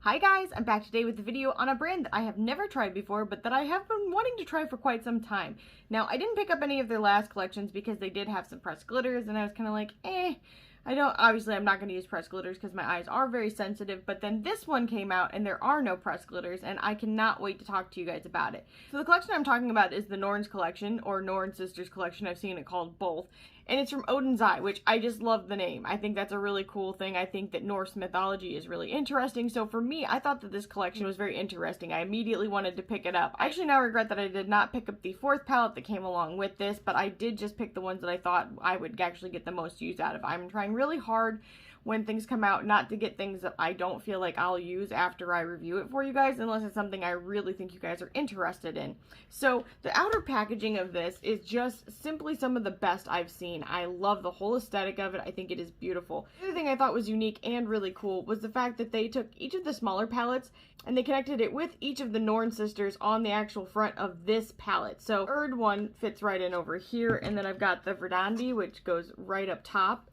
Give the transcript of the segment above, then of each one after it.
Hi guys, I'm back today with a video on a brand that I have never tried before, but that I have been wanting to try for quite some time. Now, I didn't pick up any of their last collections because they did have some pressed glitters, and I was kind of like, obviously I'm not going to use pressed glitters because my eyes are very sensitive, but then this one came out and there are no pressed glitters, and I cannot wait to talk to you guys about it. So the collection I'm talking about is the Norn's collection, or Norn Sisters collection. I've seen it called both. And it's from ODEN'S, which I just love the name. I think that's a really cool thing. I think that Norse mythology is really interesting. So for me, I thought that this collection was very interesting. I immediately wanted to pick it up. I actually now regret that I did not pick up the fourth palette that came along with this, but I did just pick the ones that I thought I would actually get the most use out of. I'm trying really hard when things come out not to get things that I don't feel like I'll use after I review it for you guys, unless it's something I really think you guys are interested in. So the outer packaging of this is just simply some of the best I've seen. I love the whole aesthetic of it. I think it is beautiful. The other thing I thought was unique and really cool was the fact that they took each of the smaller palettes and they connected it with each of the Norn sisters on the actual front of this palette. So the third one fits right in over here, and then I've got the Verdandi, which goes right up top.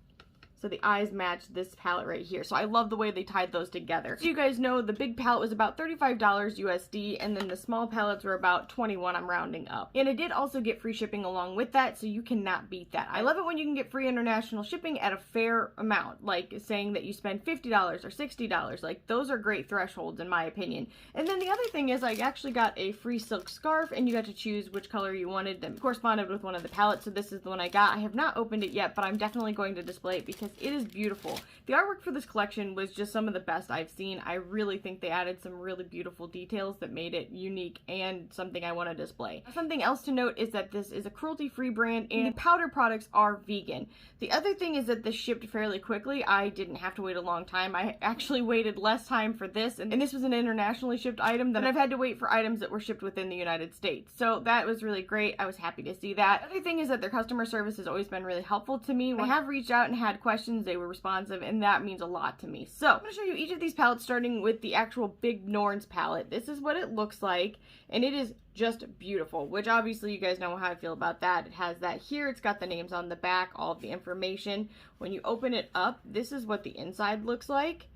So the eyes match this palette right here. So I love the way they tied those together. So you guys know the big palette was about $35 USD, and then the small palettes were about 21, I'm rounding up. And I did also get free shipping along with that, so you cannot beat that. I love it when you can get free international shipping at a fair amount, like saying that you spend $50 or $60. Like, those are great thresholds in my opinion. And then the other thing is I actually got a free silk scarf, and you got to choose which color you wanted that corresponded with one of the palettes. So this is the one I got. I have not opened it yet, but I'm definitely going to display it because it is beautiful. The artwork for this collection was just some of the best I've seen. I really think they added some really beautiful details that made it unique and something I want to display. Something else to note is that this is a cruelty-free brand and the powder products are vegan. The other thing is that this shipped fairly quickly. I didn't have to wait a long time. I actually waited less time for this, and this was an internationally shipped item than I've had to wait for items that were shipped within the United States. So that was really great. I was happy to see that. The other thing is that their customer service has always been really helpful to me. When I have reached out and had questions, they were responsive, and that means a lot to me. So I'm going to show you each of these palettes, starting with the actual big Norn's palette. This is what it looks like, and it is just beautiful, which obviously you guys know how I feel about that. It has that here. It's got the names on the back, all of the information. When you open it up, this is what the inside looks like.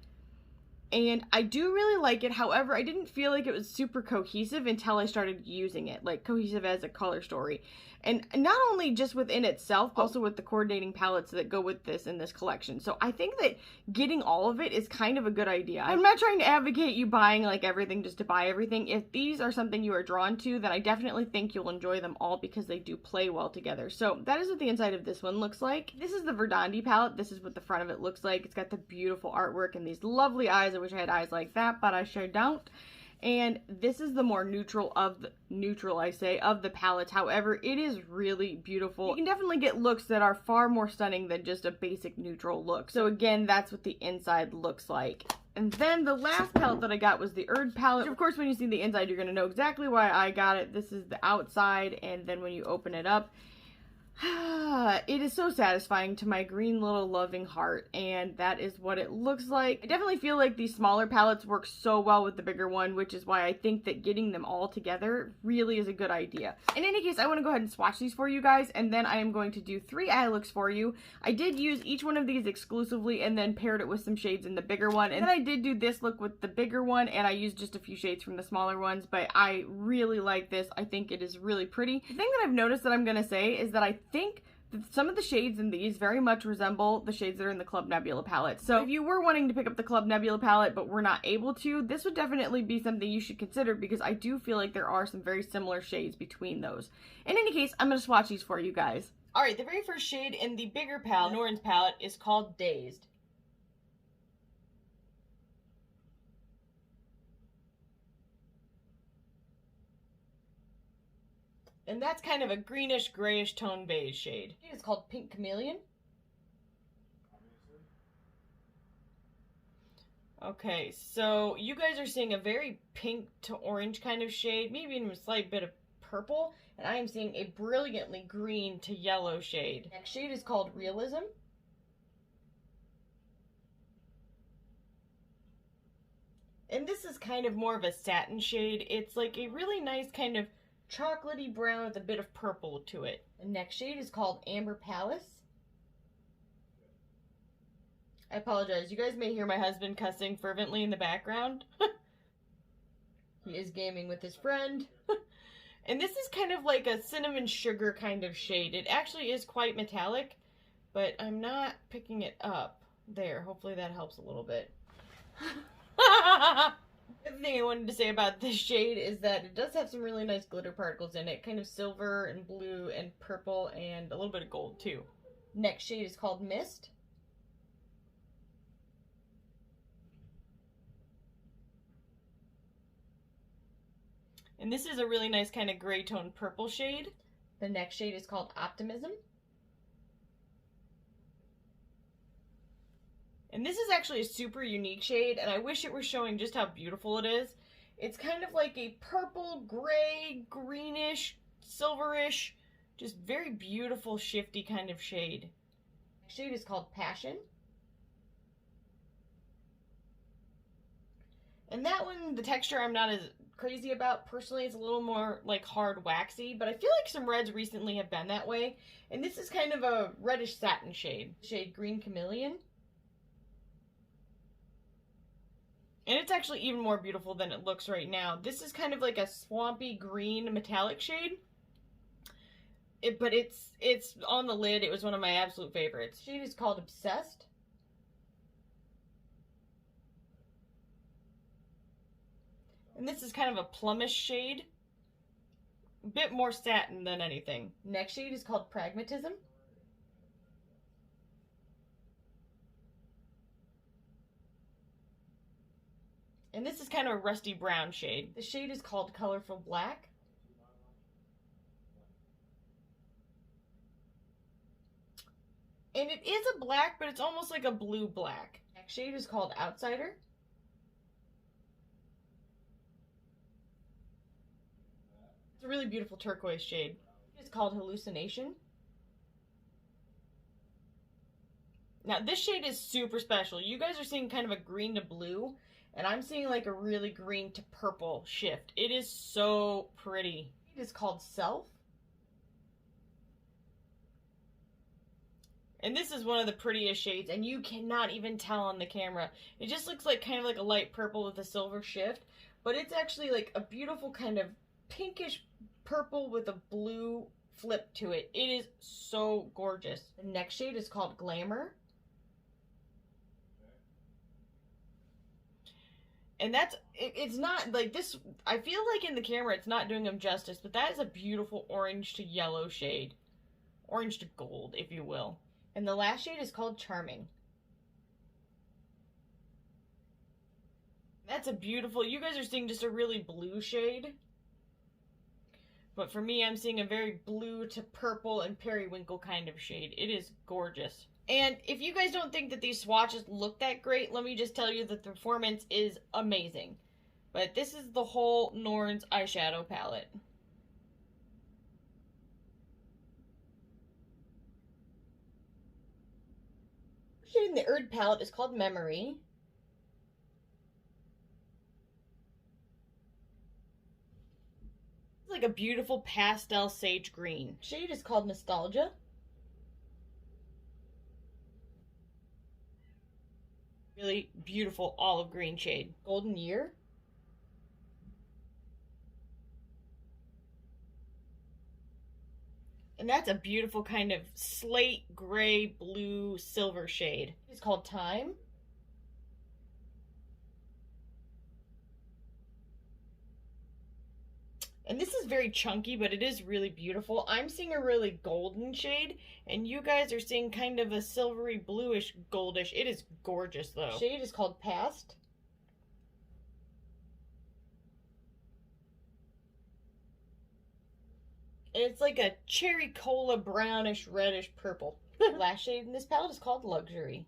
And I do really like it. However, I didn't feel like it was super cohesive until I started using it, like cohesive as a color story. And not only just within itself, but also with the coordinating palettes that go with this in this collection. So I think that getting all of it is kind of a good idea. I'm not trying to advocate you buying like everything just to buy everything. If these are something you are drawn to, then I definitely think you'll enjoy them all because they do play well together. So that is what the inside of this one looks like. This is the Verdandi palette. This is what the front of it looks like. It's got the beautiful artwork and these lovely eyes. I wish I had eyes like that, but I sure don't. And this is the more neutral of the palettes. However, it is really beautiful. You can definitely get looks that are far more stunning than just a basic neutral look. So again, that's what the inside looks like. And then the last palette that I got was the Erd palette. Of course, when you see the inside, you're going to know exactly why I got it. This is the outside, and then when you open it up, it is so satisfying to my green little loving heart, and that is what it looks like. I definitely feel like these smaller palettes work so well with the bigger one, which is why I think that getting them all together really is a good idea. In any case, I want to go ahead and swatch these for you guys, and then I am going to do 3 eye looks for you. I did use each one of these exclusively and then paired it with some shades in the bigger one, and then I did do this look with the bigger one, and I used just a few shades from the smaller ones, but I really like this. I think it is really pretty. The thing that I've noticed that I'm going to say is that I think that some of the shades in these very much resemble the shades that are in the Club Nebula palette. So if you were wanting to pick up the Club Nebula palette but were not able to, this would definitely be something you should consider because I do feel like there are some very similar shades between those. In any case, I'm going to swatch these for you guys. Alright, the very first shade in the bigger palette, Norn's palette, is called Dazed. And that's kind of a greenish, grayish tone beige shade. It's called Pink Chameleon. Okay, so you guys are seeing a very pink to orange kind of shade, maybe even a slight bit of purple, and I am seeing a brilliantly green to yellow shade. Next shade is called Realism. And this is kind of more of a satin shade. It's like a really nice kind of chocolatey brown with a bit of purple to it. The next shade is called Amber Palace. I apologize. You guys may hear my husband cussing fervently in the background. He is gaming with his friend. And this is kind of like a cinnamon sugar kind of shade. It actually is quite metallic, but I'm not picking it up. There, hopefully that helps a little bit. The other thing I wanted to say about this shade is that it does have some really nice glitter particles in it. Kind of silver and blue and purple and a little bit of gold too. Next shade is called Mist. And this is a really nice kind of gray tone purple shade. The next shade is called Optimism. And this is actually a super unique shade, and I wish it were showing just how beautiful it is. It's kind of like a purple, gray, greenish, silverish, just very beautiful, shifty kind of shade. The shade is called Passion. And that one, the texture I'm not as crazy about. Personally, it's a little more like hard waxy, but I feel like some reds recently have been that way. And this is kind of a reddish satin shade. Shade Green Chameleon. And it's actually even more beautiful than it looks right now. This is kind of like a swampy green metallic shade. But it's on the lid. It was one of my absolute favorites. The shade is called Obsessed. And this is kind of a plumish shade. A bit more satin than anything. Next shade is called Pragmatism. And this is kind of a rusty brown shade. The shade is called Colorful Black. And it is a black, but it's almost like a blue black. Next shade is called Outsider. It's a really beautiful turquoise shade. It's called Hallucination. Now this shade is super special. You guys are seeing kind of a green to blue, and I'm seeing like a really green to purple shift. It is so pretty. It is called Self. And this is one of the prettiest shades, and you cannot even tell on the camera. It just looks like kind of like a light purple with a silver shift, but it's actually like a beautiful kind of pinkish purple with a blue flip to it. It is so gorgeous. The next shade is called Glamour. And it's not like this, I feel like in the camera it's not doing them justice, but that is a beautiful orange to yellow shade. Orange to gold, if you will. And the last shade is called Charming. That's a beautiful, you guys are seeing just a really blue shade. But for me, I'm seeing a very blue to purple and periwinkle kind of shade. It is gorgeous. And if you guys don't think that these swatches look that great, let me just tell you that the performance is amazing. But this is the whole Norn's eyeshadow palette. The shade in the Oud palette is called Memory. It's like a beautiful pastel sage green. The shade is called Nostalgia. Really beautiful olive green shade. Golden Year. And that's a beautiful kind of slate, gray, blue, silver shade. It's called Time. And this is very chunky, but it is really beautiful. I'm seeing a really golden shade, and you guys are seeing kind of a silvery, bluish, goldish. It is gorgeous, though. The shade is called Past. And it's like a cherry cola, brownish, reddish purple. The last shade in this palette is called Luxury.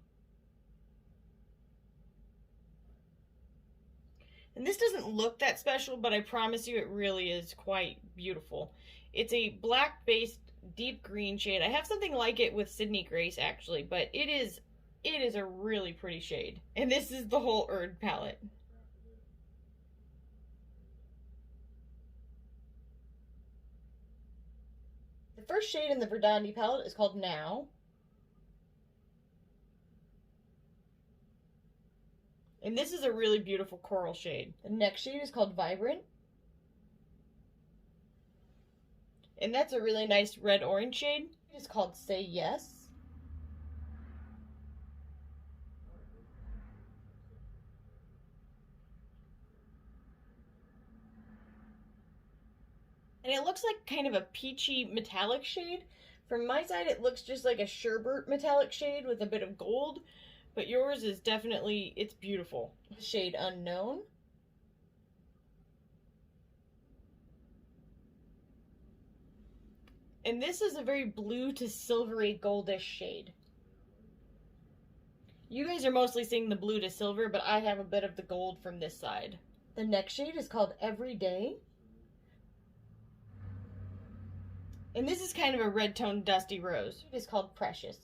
And this doesn't look that special, but I promise you it really is quite beautiful. It's a black-based deep green shade. I have something like it with Sydney Grace, actually, but it is a really pretty shade. And this is the whole Oud palette. The first shade in the Verdandi palette is called Now. And this is a really beautiful coral shade. The next shade is called Vibrant. And that's a really nice red-orange shade. It's called Say Yes. And it looks like kind of a peachy metallic shade. From my side, it looks just like a sherbet metallic shade with a bit of gold. But yours is definitely, it's beautiful. Shade Unknown. And this is a very blue to silvery goldish shade. You guys are mostly seeing the blue to silver, but I have a bit of the gold from this side. The next shade is called Everyday. And this is kind of a red toned dusty rose. It is called Precious.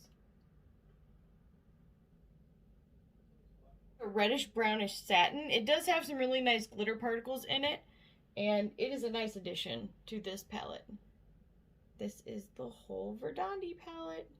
A reddish brownish satin. It does have some really nice glitter particles in it, and it is a nice addition to this palette. This is the whole Verdandi palette.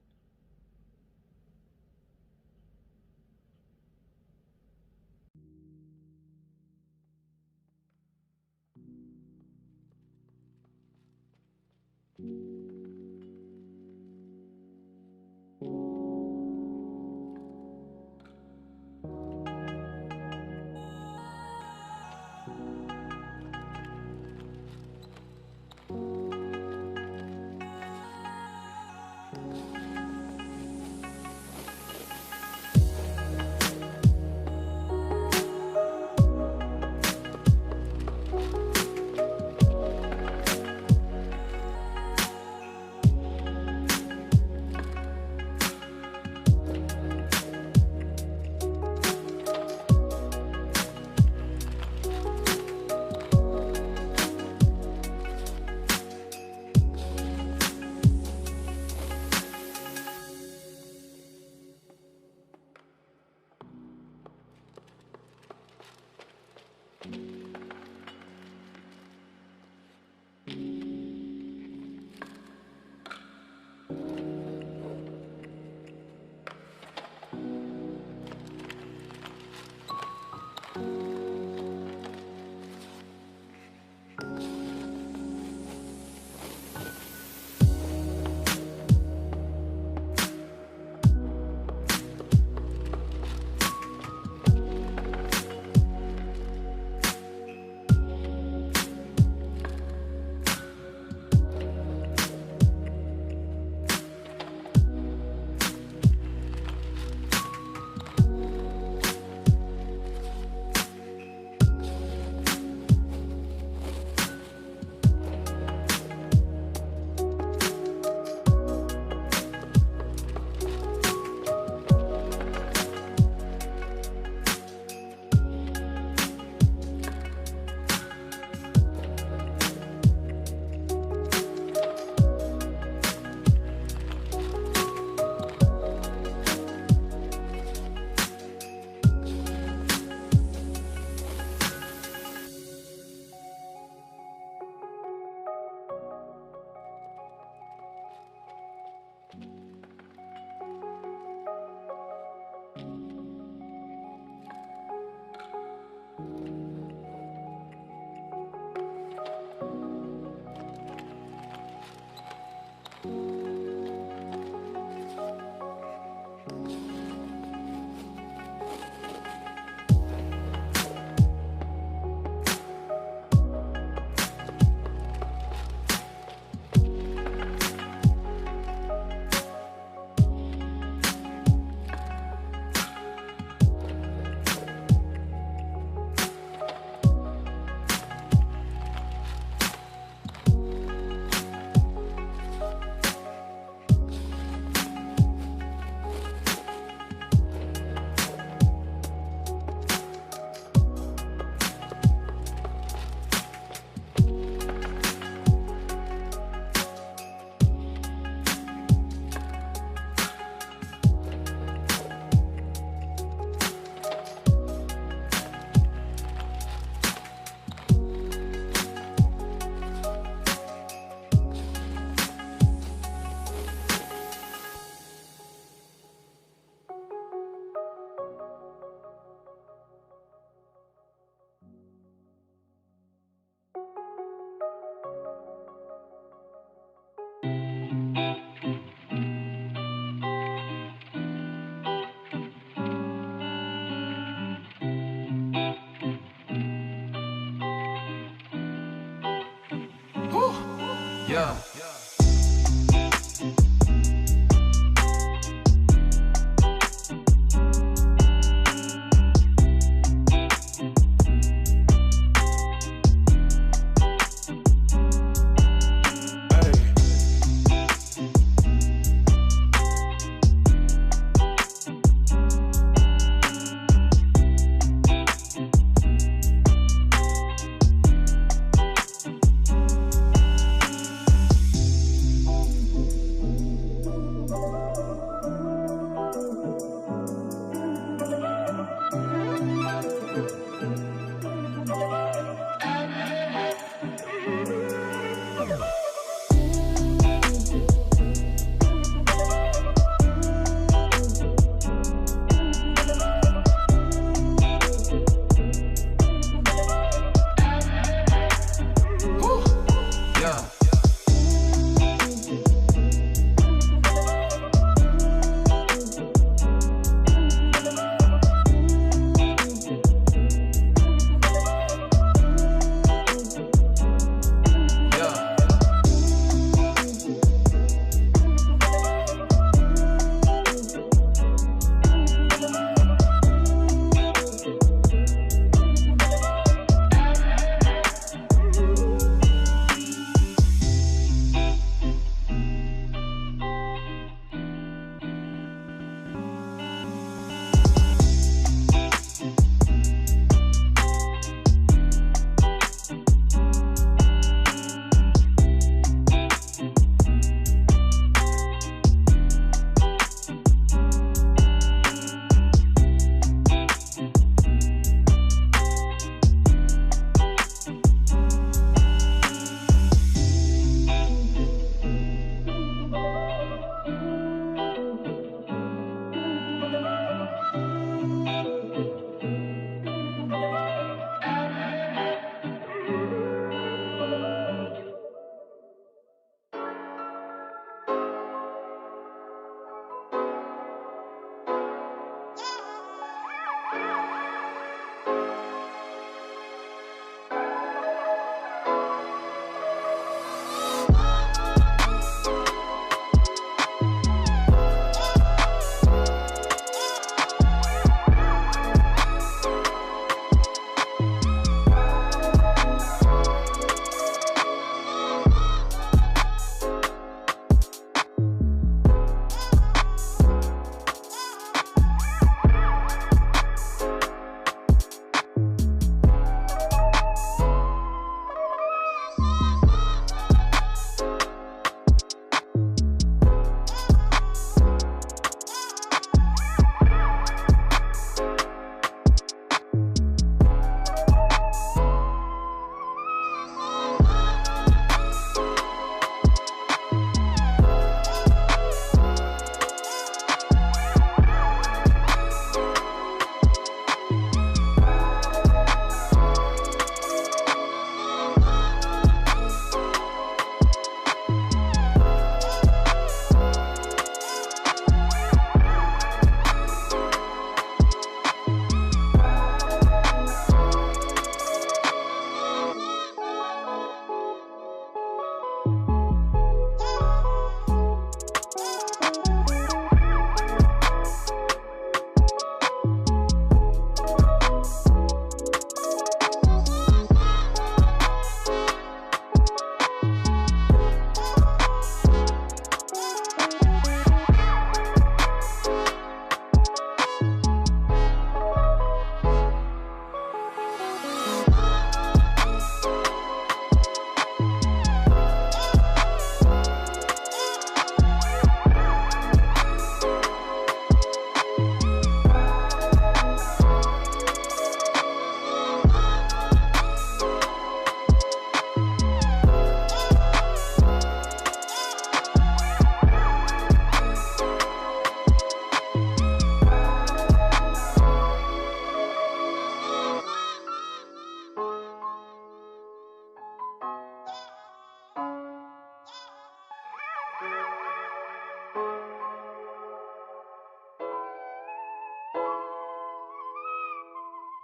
Yeah.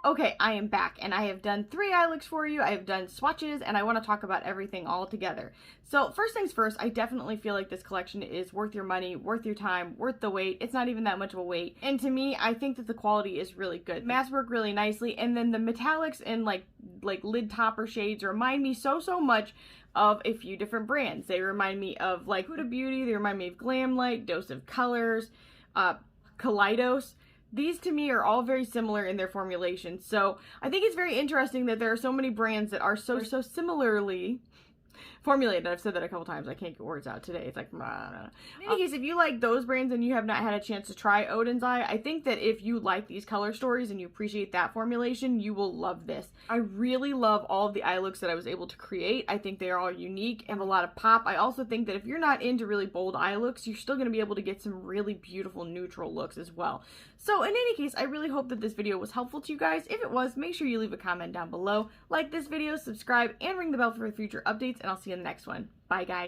Okay, I am back, and I have done 3 eye looks for you. I have done swatches, and I want to talk about everything all together. So first things first, I definitely feel like this collection is worth your money, worth your time, worth the wait. It's not even that much of a wait. And to me, I think that the quality is really good. Mattes work really nicely, and then the metallics and like lid topper shades remind me so much of a few different brands. They remind me of like Huda Beauty, they remind me of Glamlight, Dose of Colors, Kaleidos. These to me are all very similar in their formulation. So I think it's very interesting that there are so many brands that are so similarly formulated. I've said that a couple times. I can't get words out today. It's like, in any case, if you like those brands and you have not had a chance to try ODEN'S Eye, I think that if you like these color stories and you appreciate that formulation, you will love this. I really love all of the eye looks that I was able to create. I think they are all unique and have a lot of pop. I also think that if you're not into really bold eye looks, you're still going to be able to get some really beautiful neutral looks as well. So in any case, I really hope that this video was helpful to you guys. If it was, make sure you leave a comment down below, like this video, subscribe, and ring the bell for future updates, and I'll see you in the next one. Bye, guys.